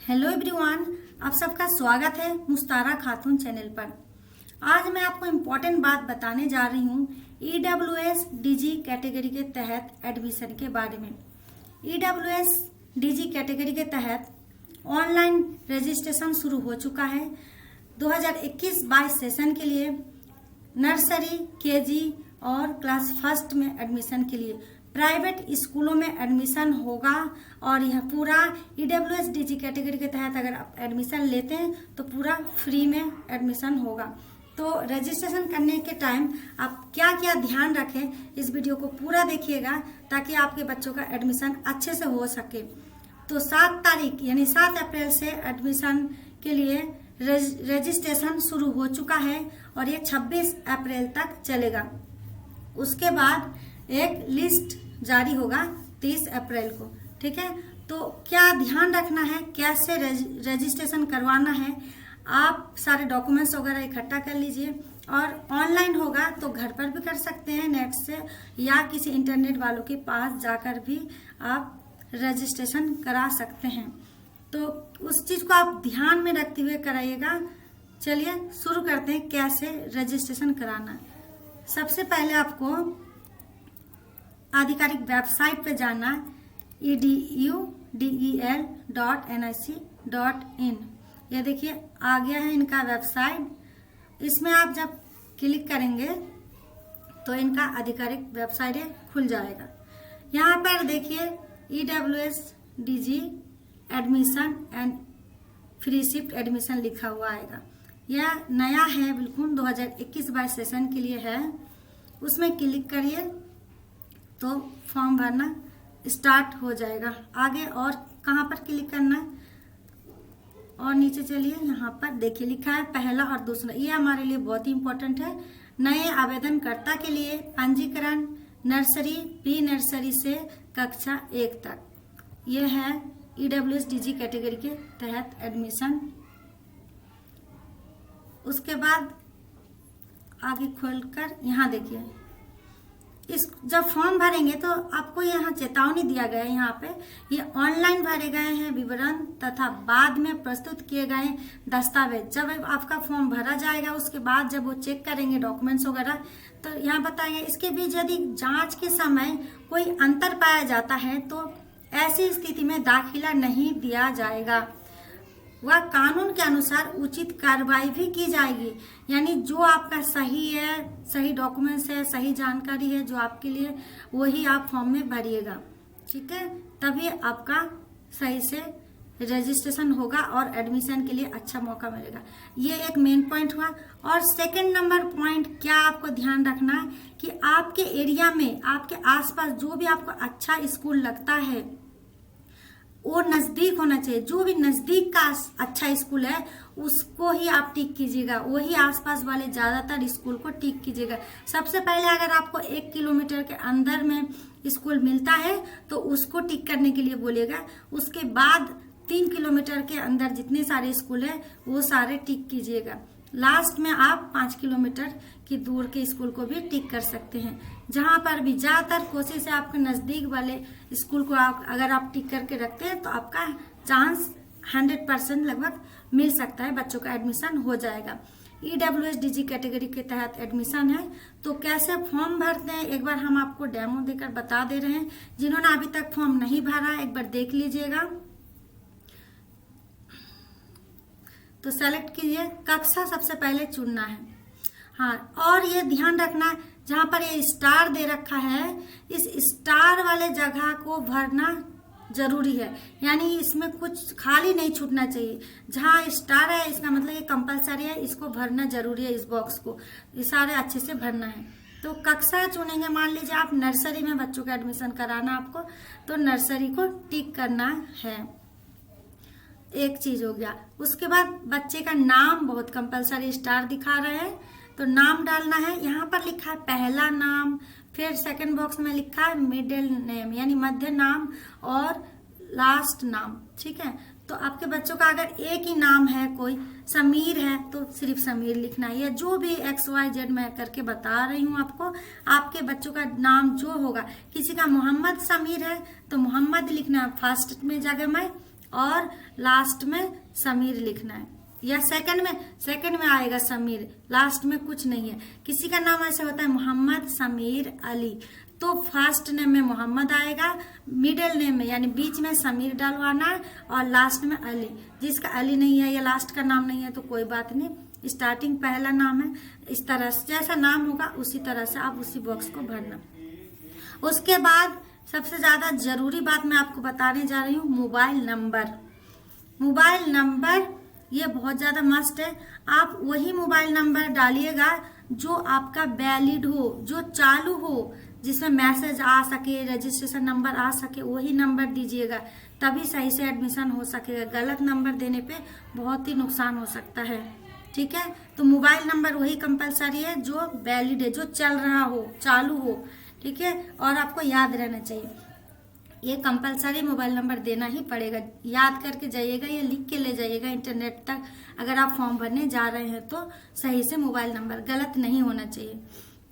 Hello everyone, आप सबका स्वागत है मुस्तारा खातून चैनल पर। आज मैं आपको इम्पोर्टेंट बात बताने जा रही हूँ EWS DG कैटेगरी के तहत एडमिशन के बारे में। EWS DG कैटेगरी के तहत ऑनलाइन रजिस्ट्रेशन शुरू हो चुका है। 2021-22 सेशन के लिए नर्सरी, केजी और क्लास फर्स्ट में एडमिशन के लिए प्राइवेट स्कूलों में एडमिशन होगा और यह पूरा EWS DG कैटेगरी के तहत अगर आप एडमिशन लेते हैं तो पूरा फ्री में एडमिशन होगा। तो रजिस्ट्रेशन करने के टाइम आप क्या क्या ध्यान रखें, इस वीडियो को पूरा देखिएगा ताकि आपके बच्चों का एडमिशन अच्छे से हो सके। तो 7 तारीख यानी 7 अप्रैल से एडमिशन के लिए रजिस्ट्रेशन शुरू हो चुका है और ये 26 अप्रैल तक चलेगा। उसके बाद एक लिस्ट जारी होगा 30 अप्रैल को। ठीक है, तो क्या ध्यान रखना है, कैसे रजिस्ट्रेशन करवाना है, आप सारे डॉक्यूमेंट्स वगैरह इकट्ठा कर लीजिए। और ऑनलाइन होगा तो घर पर भी कर सकते हैं नेट से, या किसी इंटरनेट वालों के पास जाकर भी आप रजिस्ट्रेशन करा सकते हैं। तो उस चीज को आप ध्यान में रखते हुए कराइएगा। चलिए शुरू करते हैं कैसे रजिस्ट्रेशन कराना है। सबसे पहले आपको आधिकारिक वेबसाइट पे जाना, edudel.nic.in। ये देखिए आ गया है इनका वेबसाइट। इसमें आप जब क्लिक करेंगे तो इनका आधिकारिक वेबसाइट खुल जाएगा। यहाँ पर देखिए EWS DG admission and free shift admission लिखा हुआ आएगा। यह नया है, बिल्कुल 2021-22 सेशन के लिए है। उसमें क्लिक करिए तो फॉर्म भरना स्टार्ट हो जाएगा। आगे और कहाँ पर क्लिक करना है और नीचे चलिए, यहाँ पर देखिए लिखा है पहला और दूसरा। ये हमारे लिए बहुत ही इम्पोर्टेंट है। नए आवेदनकर्ता के लिए पंजीकरण नर्सरी, प्री नर्सरी से कक्षा 1 तक। ये है EWS DG कैटेगरी के तहत एडमिशन। उसके बाद आगे खोलकर यहाँ देखिए, इस जब फॉर्म भरेंगे तो आपको यहाँ चेतावनी दिया गया है। यहाँ पे ये ऑनलाइन भरे गए हैं विवरण तथा बाद में प्रस्तुत किए गए दस्तावेज। जब आपका फॉर्म भरा जाएगा उसके बाद जब वो चेक करेंगे डॉक्यूमेंट्स वगैरह, तो यहाँ बताएंगे इसके बीच यदि जांच के समय कोई अंतर पाया जाता है तो ऐसी स्थिति में दाखिला नहीं दिया जाएगा। वह कानून के अनुसार उचित कार्रवाई भी की जाएगी। यानी जो आपका सही है, सही डॉक्यूमेंट्स है, सही जानकारी है जो आपके लिए, वही आप फॉर्म में भरिएगा। ठीक है, तभी आपका सही से रजिस्ट्रेशन होगा और एडमिशन के लिए अच्छा मौका मिलेगा। ये एक मेन पॉइंट हुआ। और सेकंड नंबर पॉइंट क्या आपको ध्यान रखना है कि आपके एरिया में, आपके आसपास जो भी आपको अच्छा स्कूल लगता है वो नजदीक होना चाहिए। जो भी नजदीक का अच्छा स्कूल है उसको ही आप टिक कीजिएगा, वही आसपास वाले ज्यादातर स्कूल को टिक कीजिएगा। सबसे पहले अगर आपको 1 किलोमीटर के अंदर में स्कूल मिलता है तो उसको टिक करने के लिए बोलिएगा। उसके बाद 3 किलोमीटर के अंदर जितने सारे स्कूल है वो सारे टिक कीजिएगा। लास्ट में आप 5 किलोमीटर की दूर के स्कूल को भी टिक कर सकते हैं। जहां पर भी ज्यादातर कोशिश है आपके नजदीक वाले स्कूल को अगर आप टिक करके रखते हैं तो आपका चांस 100% लगभग मिल सकता है, बच्चों का एडमिशन हो जाएगा। EWS DG कैटेगरी के तहत एडमिशन है। तो कैसे फॉर्म भरते हैं एक बार हम आपको डेमो देकर बता दे रहे हैं। जिन्होंने अभी तक फॉर्म नहीं भरा एक बार देख लीजिएगा। तो सेलेक्ट कीजिए, कक्षा सबसे पहले चुनना है। हाँ, और ये ध्यान रखना जहां पर ये स्टार दे रखा है, इस स्टार वाले जगह को भरना जरूरी है। यानी इसमें कुछ खाली नहीं छूटना चाहिए। जहां स्टार है इसका मतलब ये कंपलसरी है, इसको भरना जरूरी है। इस बॉक्स को ये सारे अच्छे से भरना है। तो कक्षा चुनेंगे, मान लीजिए आप नर्सरी में बच्चों का एडमिशन कराना आपको, तो नर्सरी को टिक करना है। एक चीज हो गया। उसके बाद बच्चे का नाम बहुत कंपलसरी स्टार दिखा रहे हैं तो नाम डालना है। यहाँ पर लिखा है पहला नाम, फिर सेकंड बॉक्स में लिखा है मिडिल नेम यानी मध्य नाम और लास्ट नाम। ठीक है, तो आपके बच्चों का अगर एक ही नाम है, कोई समीर है तो सिर्फ समीर लिखना है। या जो भी XYZ मैं करके बता रही हूँ आपको, आपके बच्चों का नाम जो होगा, किसी का मोहम्मद समीर है तो मोहम्मद लिखना है फर्स्ट में जगह में, और लास्ट में समीर लिखना है, या सेकंड में आएगा समीर, लास्ट में कुछ नहीं है। किसी का नाम ऐसे होता है मोहम्मद समीर अली, तो फर्स्ट नेम में मोहम्मद आएगा, मिडिल नेम में यानी बीच में समीर डलवाना है और लास्ट में अली। जिसका अली नहीं है या लास्ट का नाम नहीं है तो कोई बात नहीं, स्टार्टिंग पहला नाम है। इस तरह से जैसा नाम होगा उसी तरह से आप उसी बॉक्स को भरना। उसके बाद सबसे ज्यादा जरूरी बात मैं आपको बताने जा रही हूँ, मोबाइल नंबर ये बहुत ज्यादा मस्ट है। आप वही मोबाइल नंबर डालिएगा जो आपका वैलिड हो, जो चालू हो, जिसमें मैसेज आ सके, रजिस्ट्रेशन नंबर आ सके, वही नंबर दीजिएगा, तभी सही से एडमिशन हो सकेगा। गलत नंबर देने पे बहुत ही नुकसान हो सकता है, ठीक है। तो मोबाइल नंबर वही कंपलसरी है जो वैलिड है, जो चल रहा हो, चालू हो, ठीक है। और आपको याद रहना चाहिए, ये कंपलसरी मोबाइल नंबर देना ही पड़ेगा। याद करके जाइएगा, ये लिख के ले जाइएगा इंटरनेट तक। अगर आप फॉर्म भरने जा रहे हैं तो सही से मोबाइल नंबर, गलत नहीं होना चाहिए।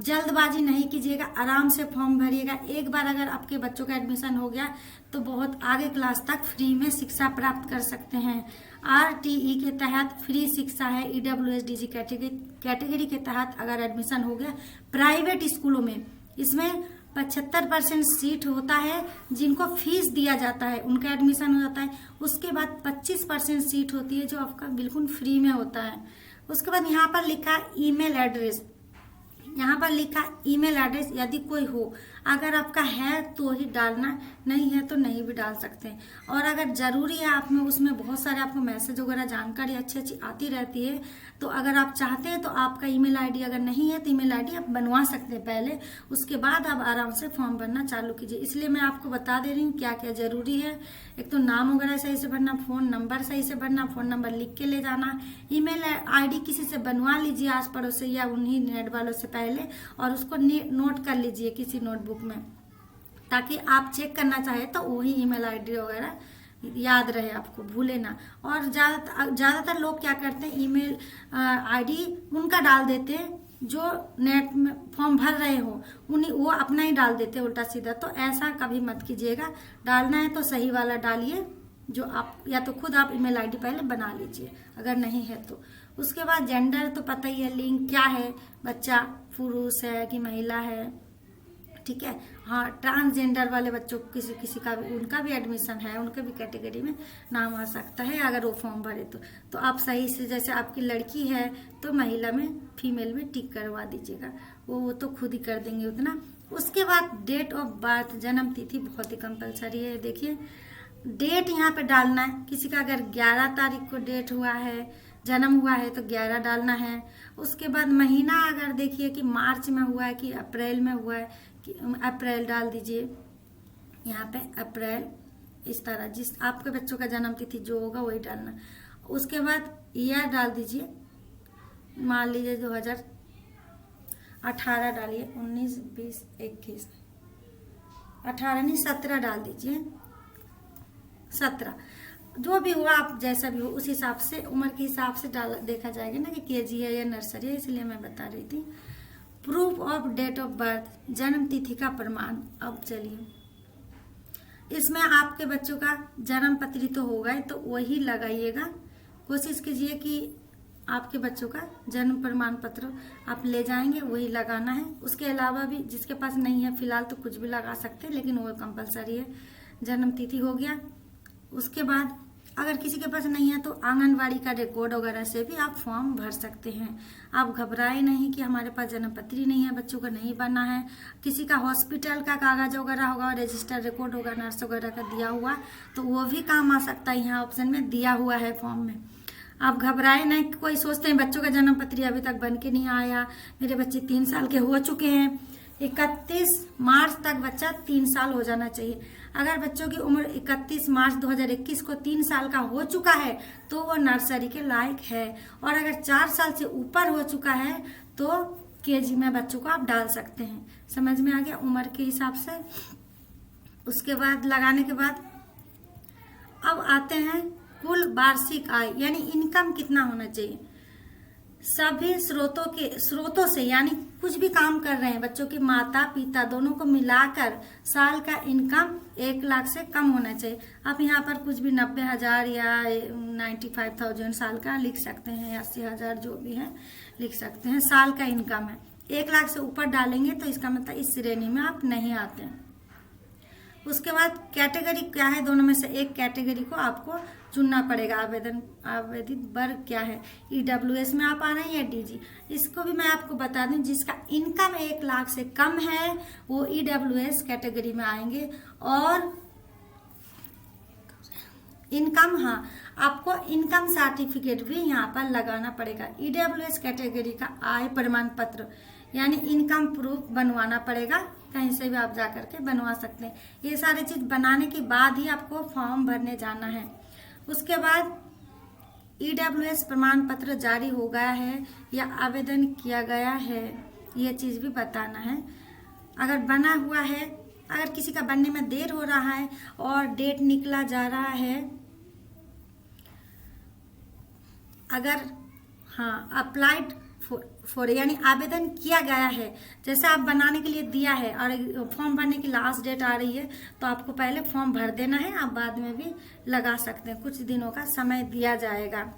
जल्दबाजी नहीं कीजिएगा, आराम से फॉर्म भरिएगा। एक बार अगर आपके बच्चों का एडमिशन हो गया तो बहुत आगे क्लास तक फ्री में शिक्षा प्राप्त कर सकते हैं। RTE के तहत फ्री शिक्षा है। EWSDG कैटेगरी के तहत अगर एडमिशन हो गया प्राइवेट स्कूलों में, इसमें 75% सीट होता है जिनको फीस दिया जाता है, उनका एडमिशन हो जाता है। उसके बाद 25% सीट होती है जो आपका बिल्कुल फ्री में होता है। उसके बाद यहाँ पर लिखा ईमेल एड्रेस, यहाँ पर लिखा ईमेल एड्रेस यदि कोई हो, अगर आपका है तो ही डालना, नहीं है तो नहीं भी डाल सकते हैं। और अगर जरूरी है आप में, उसमें बहुत सारे आपको मैसेज वगैरह जानकारी अच्छी आती रहती है, तो अगर आप चाहते हैं तो आपका ईमेल आईडी अगर नहीं है तो ईमेल आईडी आप बनवा सकते हैं पहले, उसके बाद आप आराम से फॉर्म भरना चालू कीजिए। इसलिए मैं आपको बता दे रही हूँ क्या क्या जरूरी है। एक तो नाम वगैरह सही से भरना, फोन नंबर सही से भरना, फोन नंबर लिख के ले जाना, ईमेल आईडी किसी से बनवा लीजिए आस पड़ोस से या उन्हीं नेट वालों से पहले, और उसको नोट कर लीजिए किसी नोटबुक में, ताकि आप चेक करना चाहे तो वही ईमेल आईडी वगैरह याद रहे, आपको भूले ना। और ज्यादातर लोग क्या करते हैं, ईमेल आईडी उनका डाल देते हैं जो नेट में फॉर्म भर रहे हो, उन्हीं वो अपना ही डाल देते हैं उल्टा सीधा। तो ऐसा कभी मत कीजिएगा, डालना है तो सही वाला डालिए, जो आप या तो खुद आप ईमेल आईडी पहले बना लीजिए अगर नहीं है तो। उसके बाद जेंडर तो पता ही है, लिंग क्या है, बच्चा पुरुष है कि महिला है, ठीक है। हाँ, ट्रांसजेंडर वाले बच्चों किसी का भी, उनका भी एडमिशन है, उनके भी कैटेगरी में नाम आ सकता है अगर वो फॉर्म भरे तो आप सही से, जैसे आपकी लड़की है तो महिला में, फीमेल में टिक करवा दीजिएगा, वो तो खुद ही कर देंगे उतना। उसके बाद डेट ऑफ बर्थ, जन्म तिथि बहुत ही कंपलसरी है। देखिए डेट यहाँ पे डालना है, किसी का अगर 11 तारीख को डेट हुआ है, जन्म हुआ है तो 11 डालना है। उसके बाद महीना अगर देखिए कि मार्च में हुआ है कि अप्रैल में हुआ है, कि अप्रैल डाल दीजिए यहाँ पे, अप्रैल, इस तरह जिस आपके बच्चों का जन्म तिथि जो होगा वही डालना। उसके बाद ईयर डाल दीजिए, मान लीजिए 2018 डालिए, 19, 20, 21, 18 नहीं 17 डाल दीजिए, 17 जो भी हुआ, आप जैसा भी हो उस हिसाब से, उम्र के हिसाब से देखा जाएगा ना कि केजी है या नर्सरी है, इसलिए मैं बता रही थी। Proof of date of birth, जन्म तिथि का प्रमाण। अब चलिए इसमें आपके बच्चों का जन्म पत्री तो होगा ही, तो वही लगाइएगा। कोशिश कीजिए कि आपके बच्चों का जन्म प्रमाण पत्र आप ले जाएंगे वही लगाना है। उसके अलावा भी जिसके पास नहीं है फिलहाल तो कुछ भी लगा सकते हैं, लेकिन वो कंपलसरी है। जन्म तिथि हो गया। उसके बाद अगर किसी के पास नहीं है तो आंगनवाड़ी का रिकॉर्ड वगैरह से भी आप फॉर्म भर सकते हैं। आप घबराए नहीं कि हमारे पास जन्म पत्री नहीं है, बच्चों का नहीं बना है। किसी का हॉस्पिटल का कागज वगैरह होगा, रजिस्टर रिकॉर्ड होगा नर्स वगैरह का दिया हुआ, तो वो भी काम आ सकता है। यहाँ ऑप्शन में दिया हुआ है फॉर्म में। आप घबराए नहीं। कोई सोचते हैं बच्चों का जन्म पत्री अभी तक बन के नहीं आया, मेरे बच्चे 3 साल के हो चुके हैं। 31 मार्च तक बच्चा 3 साल हो जाना चाहिए। अगर बच्चों की उम्र 31 मार्च 2021 को 3 साल का हो चुका है तो वो नर्सरी के लायक है, और अगर 4 साल से ऊपर हो चुका है तो केजी में बच्चों को आप डाल सकते हैं। समझ में आ गया उम्र के हिसाब से। उसके बाद लगाने के बाद अब आते हैं कुल वार्षिक आय, यानी इनकम कितना होना चाहिए। सभी स्रोतों से यानी कुछ भी काम कर रहे हैं बच्चों के माता पिता दोनों को मिलाकर साल का इनकम 1 लाख से कम होना चाहिए। आप यहाँ पर कुछ भी 90,000 या 95,000 साल का लिख सकते हैं, 80,000 जो भी है लिख सकते हैं। साल का इनकम है, 1 लाख से ऊपर डालेंगे तो इसका मतलब इस श्रेणी में आप नहीं आते हैं। उसके बाद कैटेगरी क्या है, दोनों में से एक कैटेगरी को आपको चुनना पड़ेगा। आवेदित वर्ग क्या है, ईडब्ल्यूएस में आप आ रहे हैं या डीजी। इसको भी मैं आपको बता दूं, जिसका इनकम 1 लाख से कम है वो ईडब्ल्यूएस कैटेगरी में आएंगे। और इनकम, हाँ, आपको इनकम सर्टिफिकेट भी यहाँ पर लगाना पड़ेगा। ईडब्ल्यूएस कैटेगरी का आय प्रमाण पत्र यानी इनकम प्रूफ बनवाना पड़ेगा, कहीं से भी आप जा करके बनवा सकते हैं। ये सारी चीज बनाने के बाद ही आपको फॉर्म भरने जाना है। उसके बाद ईडब्ल्यूएस प्रमाण पत्र जारी हो गया है या आवेदन किया गया है, ये चीज भी बताना है। अगर बना हुआ है, अगर किसी का बनने में देर हो रहा है और डेट निकला जा रहा है, अगर हाँ अप्लाइड फॉर यानी आवेदन किया गया है, जैसे आप बनाने के लिए दिया है और फॉर्म भरने की लास्ट डेट आ रही है तो आपको पहले फॉर्म भर देना है। आप बाद में भी लगा सकते हैं, कुछ दिनों का समय दिया जाएगा,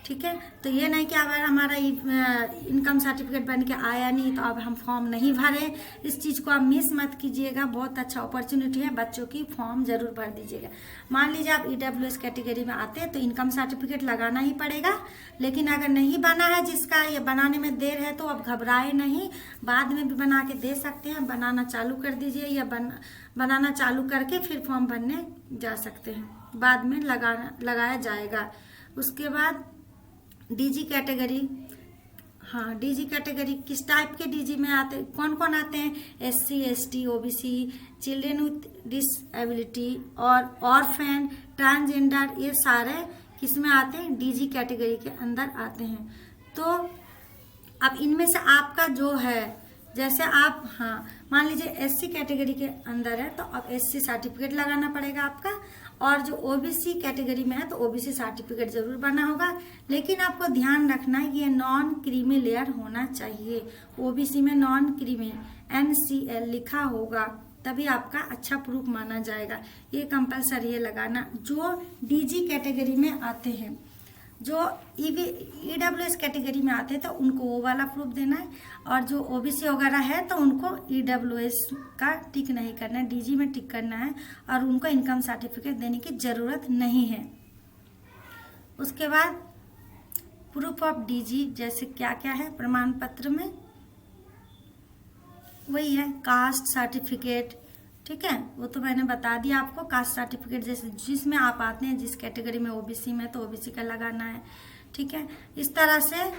ठीक है। तो ये नहीं कि अगर हमारा इनकम सर्टिफिकेट बन के आया नहीं तो अब हम फॉर्म नहीं भरें, इस चीज को आप मिस मत कीजिएगा। बहुत अच्छा अपॉर्चुनिटी है बच्चों की, फॉर्म जरूर भर दीजिएगा। मान लीजिए आप ईडब्ल्यूएस कैटेगरी में आते हैं तो इनकम सर्टिफिकेट लगाना ही पड़ेगा। लेकिन अगर नहीं बना है, जिसका ये बनाने में देर है, तो आप घबराए नहीं, बाद में भी बना के दे सकते हैं। बनाना चालू कर दीजिए या बनाना चालू करके फिर फॉर्म भरने जा सकते हैं, बाद में लगाया जाएगा। उसके बाद डीजी कैटेगरी, हाँ डीजी कैटेगरी किस टाइप के डीजी में आते, कौन कौन आते हैं, SC ST OBC, children with disability और ऑर्फन, ट्रांसजेंडर, ये सारे किस में आते हैं, डीजी कैटेगरी के अंदर आते हैं। तो अब इनमें से आपका जो है, जैसे आप हाँ मान लीजिए एससी कैटेगरी के अंदर है तो अब एससी सर्टिफिकेट लगाना पड़ेगा आपका। और जो ओबीसी कैटेगरी में है तो ओबीसी सर्टिफिकेट जरूर बना होगा। लेकिन आपको ध्यान रखना है ये नॉन क्रीमी लेयर होना चाहिए। ओबीसी में नॉन क्रीमी NCL लिखा होगा, तभी आपका अच्छा प्रूफ माना जाएगा। ये कंपलसरी है लगाना। जो डीजी कैटेगरी में आते हैं, जो ईडब्ल्यूएस कैटेगरी में आते हैं तो उनको वो वाला प्रूफ देना है। और जो ओबीसी वगैरह है तो उनको ईडब्ल्यूएस का टिक नहीं करना है, डीजी में टिक करना है और उनको इनकम सर्टिफिकेट देने की जरूरत नहीं है। उसके बाद प्रूफ ऑफ डीजी जैसे क्या क्या है प्रमाण पत्र में, वही है कास्ट सर्टिफिकेट, ठीक है, वो तो मैंने बता दिया आपको। कास्ट सर्टिफिकेट जैसे जिसमें आप आते हैं, जिस कैटेगरी में ओबीसी में तो ओबीसी का लगाना है, ठीक है। इस तरह से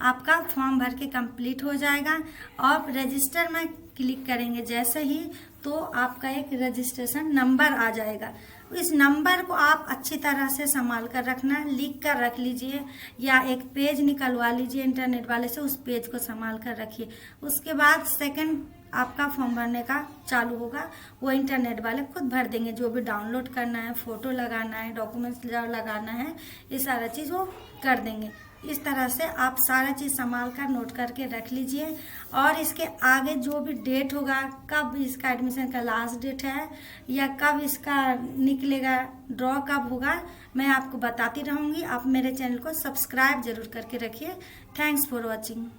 आपका फॉर्म भर के कंप्लीट हो जाएगा। और रजिस्टर में क्लिक करेंगे जैसे ही तो आपका एक रजिस्ट्रेशन नंबर आ जाएगा। इस नंबर को आप अच्छी तरह से संभाल कर रखना, लिख कर रख लीजिए या एक पेज निकलवा लीजिए इंटरनेट वाले से, उस पेज को संभाल कर रखिए। उसके बाद सेकंड आपका फॉर्म भरने का चालू होगा, वो इंटरनेट वाले खुद भर देंगे। जो भी डाउनलोड करना है, फोटो लगाना है, डॉक्यूमेंट्स लगाना है, ये सारा चीज़ वो कर देंगे। इस तरह से आप सारा चीज़ संभाल कर नोट करके रख लीजिए। और इसके आगे जो भी डेट होगा, कब इसका एडमिशन का लास्ट डेट है या कब इसका निकलेगा, ड्रॉ कब होगा, मैं आपको बताती रहूँगी। आप मेरे चैनल को सब्सक्राइब जरूर करके रखिए। Thanks for watching.